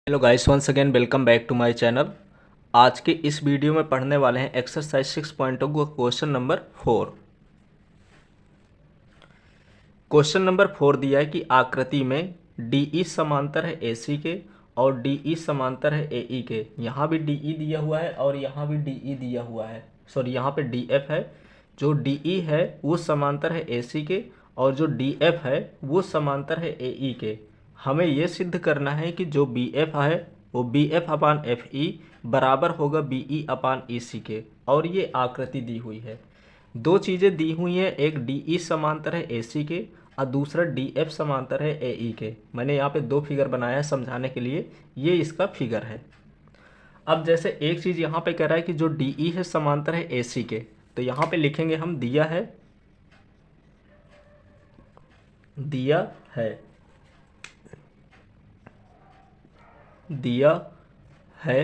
Hello guys, once again welcome back to my channel. आज के इस वीडियो में पढ़ने वाले हैं एक्सरसाइज 6.0 का क्वेश्चन नंबर 4। क्वेश्चन नंबर 4 दिया है कि आकृति में DE समांतर है AC के और DE समांतर है AE के। यहाँ भी DE दिया हुआ है और यहाँ भी DE दिया हुआ है, सॉरी यहाँ पे DF है। जो DE है वो समांतर है AC के और जो DF है वो समांतर है AE के। हमें ये सिद्ध करना है कि जो BF है वो BF अपान FE बराबर होगा BE अपान EC के, और ये आकृति दी हुई है। दो चीज़ें दी हुई हैं, एक DE समांतर है AC के और दूसरा DF समांतर है AE के। मैंने यहाँ पे दो फिगर बनाया है समझाने के लिए, ये इसका फिगर है। अब जैसे एक चीज़ यहाँ पे कह रहा है कि जो DE है समांतर है AC के, तो यहाँ पे लिखेंगे हम दिया है, दिया है, दिया है।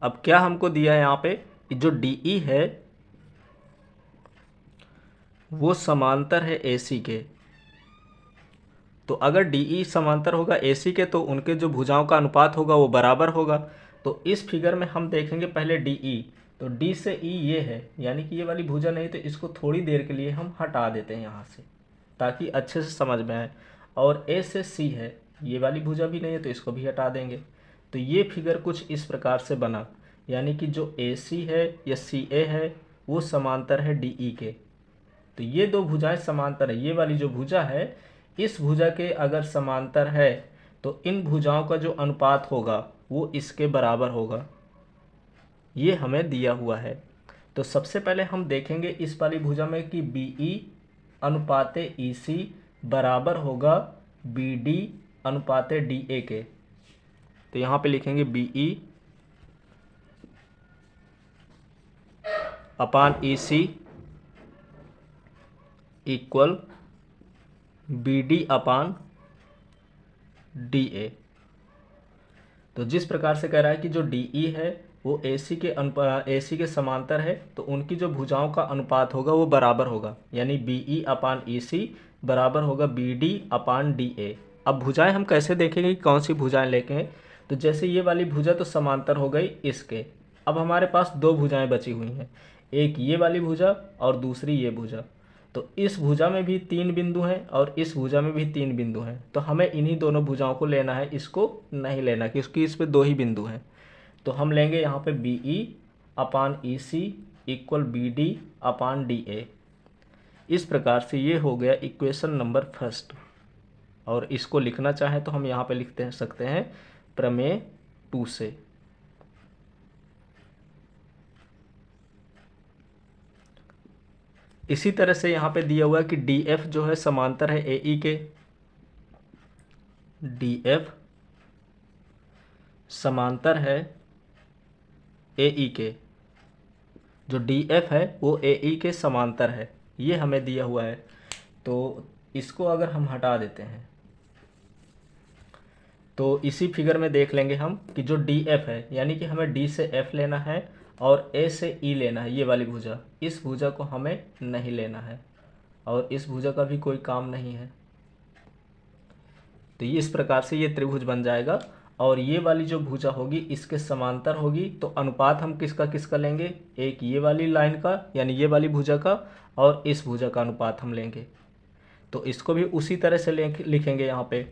अब क्या हमको दिया है यहाँ पे, जो DE है वो समांतर है AC के। तो अगर DE समांतर होगा AC के तो उनके जो भुजाओं का अनुपात होगा वो बराबर होगा। तो इस फिगर में हम देखेंगे पहले DE, तो D से E ये है, यानी कि ये वाली भुजा नहीं, तो इसको थोड़ी देर के लिए हम हटा देते हैं यहाँ से ताकि अच्छे से समझ में आए। और A से C है, ये वाली भुजा भी नहीं है तो इसको भी हटा देंगे। तो ये फिगर कुछ इस प्रकार से बना, यानी कि जो AC है या CA है वो समांतर है DE के। तो ये दो भुजाएं समांतर है, ये वाली जो भुजा है इस भुजा के अगर समांतर है तो इन भुजाओं का जो अनुपात होगा वो इसके बराबर होगा, ये हमें दिया हुआ है। तो सबसे पहले हम देखेंगे इस वाली भुजा में कि BE अनुपाते EC बराबर होगा BD अनुपाते DA के। तो यहाँ पे लिखेंगे BE upon EC equal BD upon DA। तो जिस प्रकार से कह रहा है कि जो DE है वो AC के समांतर है, तो उनकी जो भुजाओं का अनुपात होगा वो बराबर होगा, यानी BE अपान EC बराबर होगा BD अपान DA। अब भुजाएं हम कैसे देखेंगे कि कौन सी भुजाएं लेके हैं। तो जैसे ये वाली भुजा तो समांतर हो गई इसके। अब हमारे पास दो भुजाएं बची हुई हैं, एक ये वाली भुजा और दूसरी ये भुजा। तो इस भुजा में भी तीन बिंदु हैं और इस भुजा में भी तीन बिंदु हैं, तो हमें इन्हीं दोनों भुजाओं को लेना है, इसको नहीं लेना क्योंकि इस पे दो ही बिंदु हैं। तो हम लेंगे यहाँ पे BE upon EC equal BD upon DA। इस प्रकार से ये हो गया इक्वेशन नंबर फर्स्ट। और इसको लिखना चाहें तो हम यहाँ पे लिखते हैं सकते हैं प्रमेय 2 से। इसी तरह से यहाँ पे दिया हुआ है कि DF जो है समांतर है AE के, DF समांतर है AE के। जो DF है वो AE के समांतर है, ये हमें दिया हुआ है। तो इसको अगर हम हटा देते हैं तो इसी फिगर में देख लेंगे हम कि जो DF है, यानी कि हमें D से F लेना है और A से E लेना है, ये वाली भुजा, इस भुजा को हमें नहीं लेना है और इस भुजा का भी कोई काम नहीं है। तो ये इस प्रकार से ये त्रिभुज बन जाएगा और ये वाली जो भुजा होगी इसके समांतर होगी। तो अनुपात हम किसका किसका लेंगे, एक ये वाली लाइन का यानी ये वाली भुजा का और इस भुजा का अनुपात हम लेंगे। तो इसको भी उसी तरह से लिखेंगे यहाँ पे।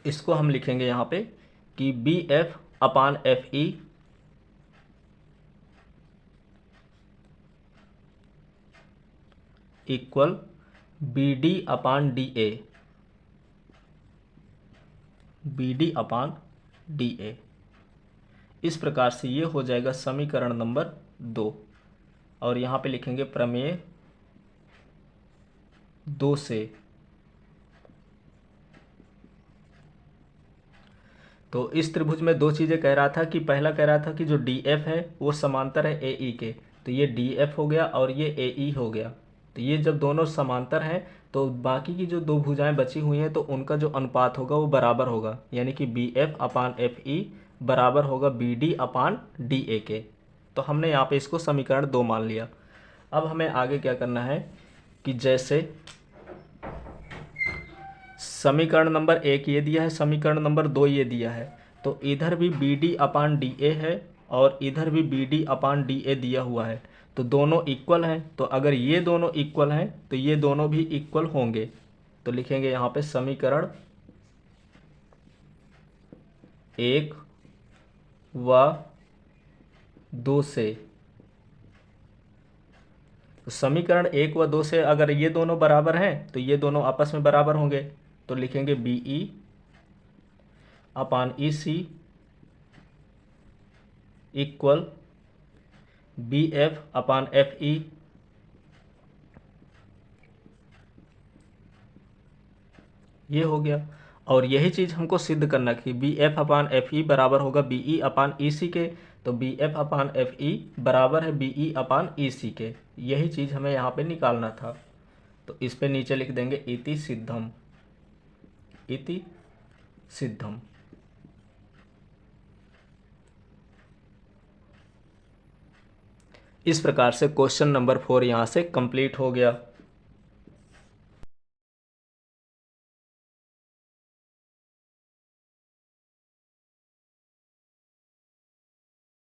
इसको हम लिखेंगे यहाँ पे कि BF अपान FE इक्वल BD अपान DA, BD अपान DA। इस प्रकार से ये हो जाएगा समीकरण नंबर 2। और यहाँ पे लिखेंगे प्रमेय 2 से। तो इस त्रिभुज में दो चीज़ें कह रहा था कि पहला कह रहा था कि जो DF है वो समांतर है AE के, तो ये DF हो गया और ये AE हो गया। तो ये जब दोनों समांतर हैं तो बाकी की जो दो भुजाएं बची हुई हैं तो उनका जो अनुपात होगा वो बराबर होगा, यानी कि BF अपान FE बराबर होगा BD अपान DA के। तो हमने यहाँ पे इसको समीकरण 2 मान लिया। अब हमें आगे क्या करना है कि जैसे समीकरण नंबर 1 ये दिया है, समीकरण नंबर 2 ये दिया है, तो इधर भी B D upon D A है और इधर भी B D upon D A दिया हुआ है, तो दोनों इक्वल हैं। तो अगर ये दोनों इक्वल हैं तो ये दोनों भी इक्वल होंगे। तो लिखेंगे यहाँ पे समीकरण 1 व 2 से, तो समीकरण 1 व 2 से अगर ये दोनों बराबर हैं तो ये दोनों आपस में बराबर होंगे। तो लिखेंगे बी ई अपान ई सी equal B F upon F E ये हो गया। और यही चीज़ हमको सिद्ध करना कि B F upon F E बराबर होगा बी ई अपान ई सी के, तो B F upon F E बराबर है बी ई अपान ई सी के। यही चीज़ हमें यहाँ पे निकालना था। तो इस पे नीचे लिख देंगे इति सिद्धम, इति सिद्धम। इस प्रकार से क्वेश्चन नंबर 4 यहाँ से कंप्लीट हो गया।